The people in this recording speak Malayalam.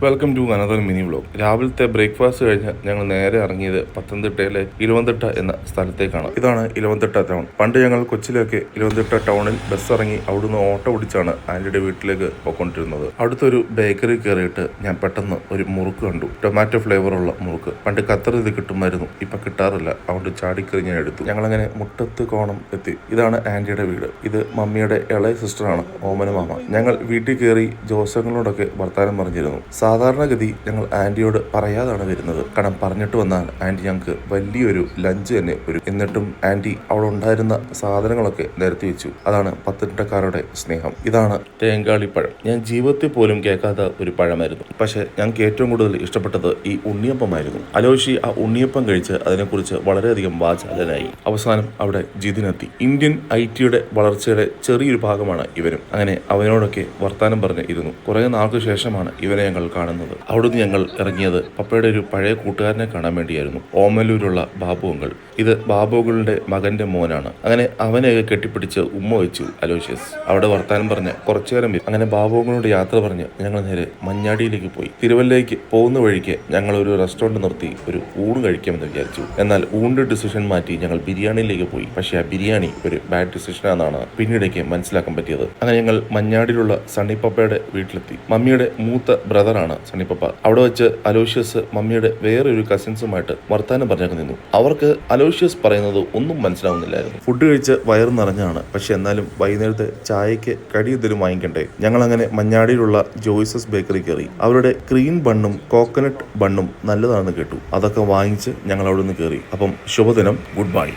Welcome to another mini vlog. രാവിലത്തെ ബ്രേക്ക്ഫാസ്റ്റ് കഴിഞ്ഞ് ഞങ്ങൾ നേരെ ഇറങ്ങിയത് പത്തനംതിട്ടയിലെ ഇലവന്തിട്ട എന്ന സ്ഥലത്തേക്കാണ്. ഇതാണ് ഇലവന്തിട്ട ടൗൺ. പണ്ട് ഞങ്ങൾ കൊച്ചിയിലൊക്കെ ഇലവന്തിട്ട ടൗണിൽ ബസ് ഇറങ്ങി അവിടുന്ന് ഓട്ടോ പിടിച്ചാണ് ആന്റിയുടെ വീട്ടിലേക്ക് പോയിക്കൊണ്ടിരുന്നത്. അടുത്തൊരു ബേക്കറി കയറിയിട്ട് ഞാൻ പെട്ടെന്ന് ഒരു മുറുക്ക് കണ്ടു. ടൊമാറ്റോ ഫ്ലേവറുള്ള മുറുക്ക്. പണ്ട് ഖത്തർ ഇത് കിട്ടുമായിരുന്നു, ഇപ്പൊ കിട്ടാറില്ല. അതുകൊണ്ട് ചാടിക്കറി ഞാൻ എടുത്തു. ഞങ്ങളങ്ങനെ മുട്ടത്ത് കോണം എത്തി. ഇതാണ് ആന്റിയുടെ വീട്. ഇത് മമ്മിയുടെ ഇളയ സിസ്റ്ററാണ്, ഓമന മാമ. ഞങ്ങൾ വീട്ടിൽ കയറി ജോസങ്ങളോടൊക്കെ വർത്താനം പറഞ്ഞിരുന്നു. സാധാരണഗതി ഞങ്ങൾ ആന്റിയോട് പറയാതാണ് വരുന്നത്. കാരണം പറഞ്ഞിട്ട് വന്നാൽ ആന്റി ഞങ്ങൾക്ക് വലിയൊരു ലഞ്ച് തന്നെ വരും. എന്നിട്ടും ആന്റി അവിടെ ഉണ്ടായിരുന്ന സാധനങ്ങളൊക്കെ നിരത്തി വെച്ചു. അതാണ് പത്തനംതിട്ടക്കാരുടെ സ്നേഹം. ഇതാണ് തേങ്കാളിപ്പഴം. ഞാൻ ജീവിതത്തിൽ പോലും കേൾക്കാത്ത ഒരു പഴമായിരുന്നു. പക്ഷെ ഞങ്ങൾക്ക് ഏറ്റവും കൂടുതൽ ഇഷ്ടപ്പെട്ടത് ഈ ഉണ്ണിയപ്പമായിരുന്നു. അലോഷി ആ ഉണ്ണിയപ്പം കഴിച്ച് അതിനെക്കുറിച്ച് വളരെയധികം വാചാലനായി. അവസാനം അവിടെ ജിതിനെത്തി. ഇന്ത്യൻ IT-യുടെ വളർച്ചയുടെ ചെറിയൊരു ഭാഗമാണ് ഇവരും. അങ്ങനെ അവനോടൊക്കെ വർത്താനം പറഞ്ഞ് ഇരുന്നു. കുറെ നാൾക്ക് ശേഷമാണ് ഇവരെ ഞങ്ങൾ കാണുന്നത്. അവിടുന്ന് ഞങ്ങൾ ഇറങ്ങിയത് പപ്പയുടെ ഒരു പഴയ കൂട്ടുകാരനെ കാണാൻ വേണ്ടിയായിരുന്നു, ഓമലൂരുള്ള ബാബു അങ്കിൾ. ഇത് ബാബു അങ്കിളിന്റെ മകന്റെ മോനാണ്. അങ്ങനെ അവനെയൊക്കെ കെട്ടിപ്പിടിച്ച് ഉമ്മ വെച്ചു അലോഷ്യസ്. അവിടെ വർത്താനം പറഞ്ഞ് കുറച്ചു നേരം. അങ്ങനെ ബാബു അങ്കിളിനോട് യാത്ര പറഞ്ഞ് ഞങ്ങൾ നേരെ മഞ്ഞാടിയിലേക്ക് പോയി. തിരുവല്ലയ്ക്ക് പോകുന്ന വഴിക്ക് ഞങ്ങൾ ഒരു റെസ്റ്റോറന്റ് നിർത്തി ഒരു ഊണ് കഴിക്കാമെന്ന് വിചാരിച്ചു. എന്നാൽ ഊണിന്റെ ഡിസിഷൻ മാറ്റി ഞങ്ങൾ ബിരിയാണിയിലേക്ക് പോയി. പക്ഷെ ആ ബിരിയാണി ഒരു ബാഡ് ഡിസിഷനാണെന്നാണ് പിന്നീടേക്ക് മനസ്സിലാക്കാൻ പറ്റിയത്. അങ്ങനെ ഞങ്ങൾ മഞ്ഞാടിയിലുള്ള സണ്ണിപ്പപ്പയുടെ വീട്ടിലെത്തി. മമ്മിയുടെ മൂത്ത ബ്രദറാണ് സണ്ണിപ്പപ്പ. അവിടെ വെച്ച് അലോഷ്യസ് മമ്മിയുടെ വേറൊരു കസിൻസുമായിട്ട് വർത്താനം പറഞ്ഞൊക്കെ നിന്നു. അവർക്ക് അലോഷ്യസ് പറയുന്നത് ഒന്നും മനസ്സിലാവുന്നില്ലായിരുന്നു. ഫുഡ് കഴിച്ച് വയറ് നിറഞ്ഞാണ്. പക്ഷെ എന്നാലും വൈകുന്നേരത്തെ ചായക്ക് കടി എന്തെങ്കിലും വാങ്ങിക്കണ്ടേ. ഞങ്ങൾ അങ്ങനെ മഞ്ഞാടിയിലുള്ള ജോയ്സസ് ബേക്കറി കയറി. അവരുടെ ക്രീം ബണ്ണും കോക്കനട്ട് ബണ്ണും നല്ലതാണെന്ന് കേട്ടു. അതൊക്കെ വാങ്ങിച്ച് ഞങ്ങൾ അവിടെ നിന്ന് കയറി. അപ്പം ശുഭദിനം, ഗുഡ് ബൈ.